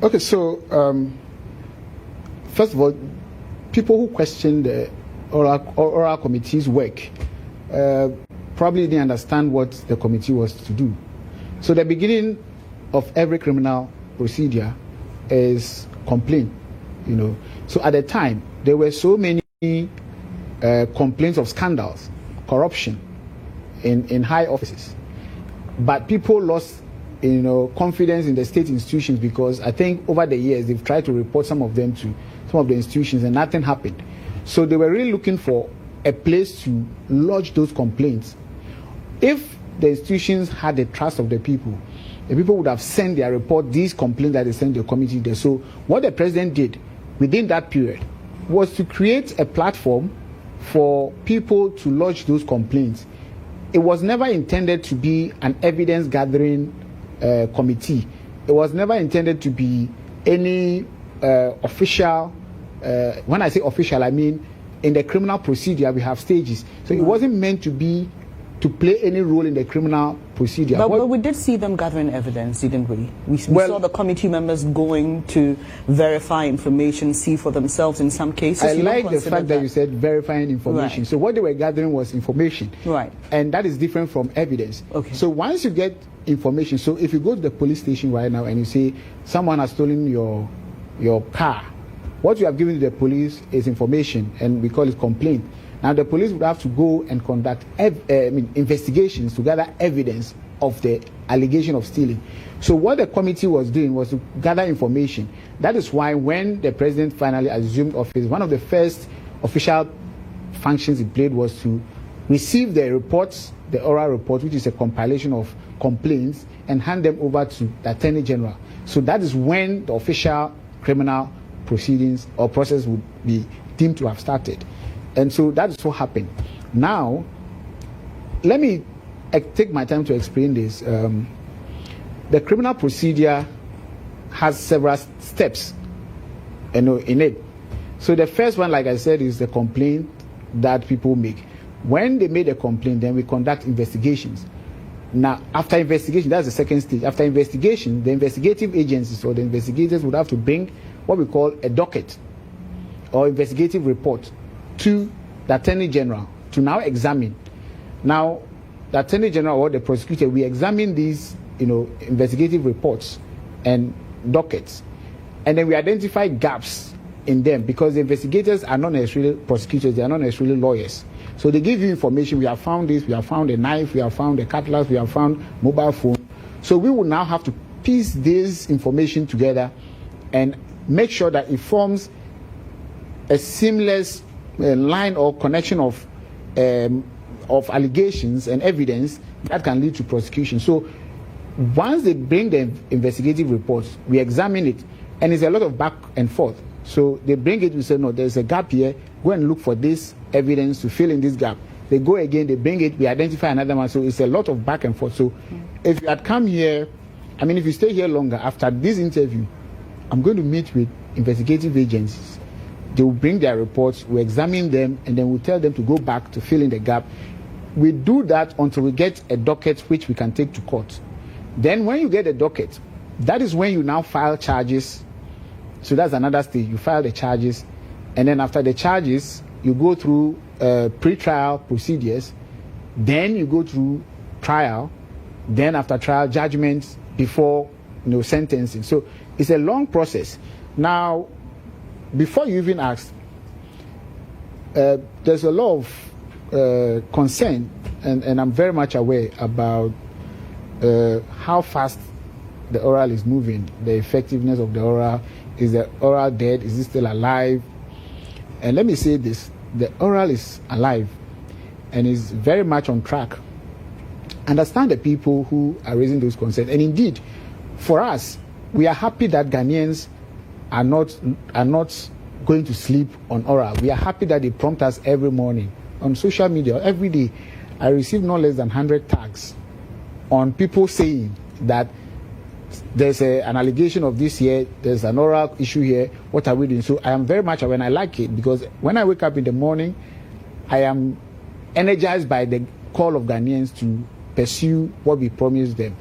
Okay, so first of all, people who question the oral committee's work probably didn't understand what the committee was to do. So the beginning of every criminal procedure is complaint, So at the time, there were so many complaints of scandals, corruption in high offices. But people lost, confidence in the state institutions, because I think over the years they've tried to report some of them to some of the institutions and nothing happened. So they were really looking for a place to lodge those complaints. If the institutions had the trust of the people would have sent their report, these complaints that they sent the committee there. So what the president did within that period was to create a platform for people to lodge those complaints. It was never intended to be an evidence gathering committee. It was never intended to be any official. When I say official, I mean in the criminal procedure we have stages. So it wasn't meant to play any role in the criminal procedure. But we did see them gathering evidence, didn't we? We saw the committee members going to verify information, see for themselves in some cases. I like the fact that you said verifying information. Right. So what they were gathering was information. Right. And that is different from evidence. Okay. So once you get information, so if you go to the police station right now and you say someone has stolen your car, what you have given to the police is information, and we call it complaint. Now the police would have to go and conduct investigations to gather evidence of the allegation of stealing. So what the committee was doing was to gather information. That is why when the president finally assumed office, one of the first official functions he played was to receive the reports, the oral report, which is a compilation of complaints, and hand them over to the Attorney General. So that is when the official criminal proceedings or process would be deemed to have started. And so that is what happened. Now, let me take my time to explain this. The criminal procedure has several steps in it. So the first one, like I said, is the complaint that people make. When they made a complaint, then we conduct investigations. Now, after investigation, that's the second stage. After investigation, the investigative agencies or the investigators would have to bring what we call a docket or investigative report to the Attorney General to now examine. Now, the Attorney General or the prosecutor, we examine these, investigative reports and dockets, and then we identify gaps in them, because the investigators are not necessarily prosecutors, they are not necessarily lawyers. So they give you information. We have found this, we have found a knife, we have found a cutlass, we have found mobile phone. So we will now have to piece this information together and make sure that it forms a seamless line or connection of allegations and evidence that can lead to prosecution. So once they bring the investigative reports, we examine it, and it's a lot of back and forth. So they bring it, we say, no, there's a gap here, go and look for this evidence to fill in this gap. They go again, they bring it, we identify another one. So it's a lot of back and forth. So if you had come here, if you stay here longer, after this interview, I'm going to meet with investigative agencies. They will bring their reports, we examine them, and then we'll tell them to go back to fill in the gap. We do that until we get a docket which we can take to court. Then when you get a docket, that is when you now file charges. So that's another stage. You file the charges, and then after the charges, you go through pre-trial procedures. Then you go through trial. Then after trial, judgments before sentencing. So it's a long process. Now, before you even ask, there's a lot of concern, and I'm very much aware about how fast the oral is moving, the effectiveness of the oral. Is the oral dead? Is it still alive? And let me say this, the oral is alive and is very much on track. Understand the people who are raising those concerns. And indeed, for us, we are happy that Ghanaians are not going to sleep on oral. We are happy that they prompt us every morning on social media. Every day, I receive no less than 100 tags on people saying that there's an allegation of this here, there's an oral issue here, what are we doing? So I am very much aware, and I like it, because when I wake up in the morning, I am energized by the call of Ghanaians to pursue what we promised them.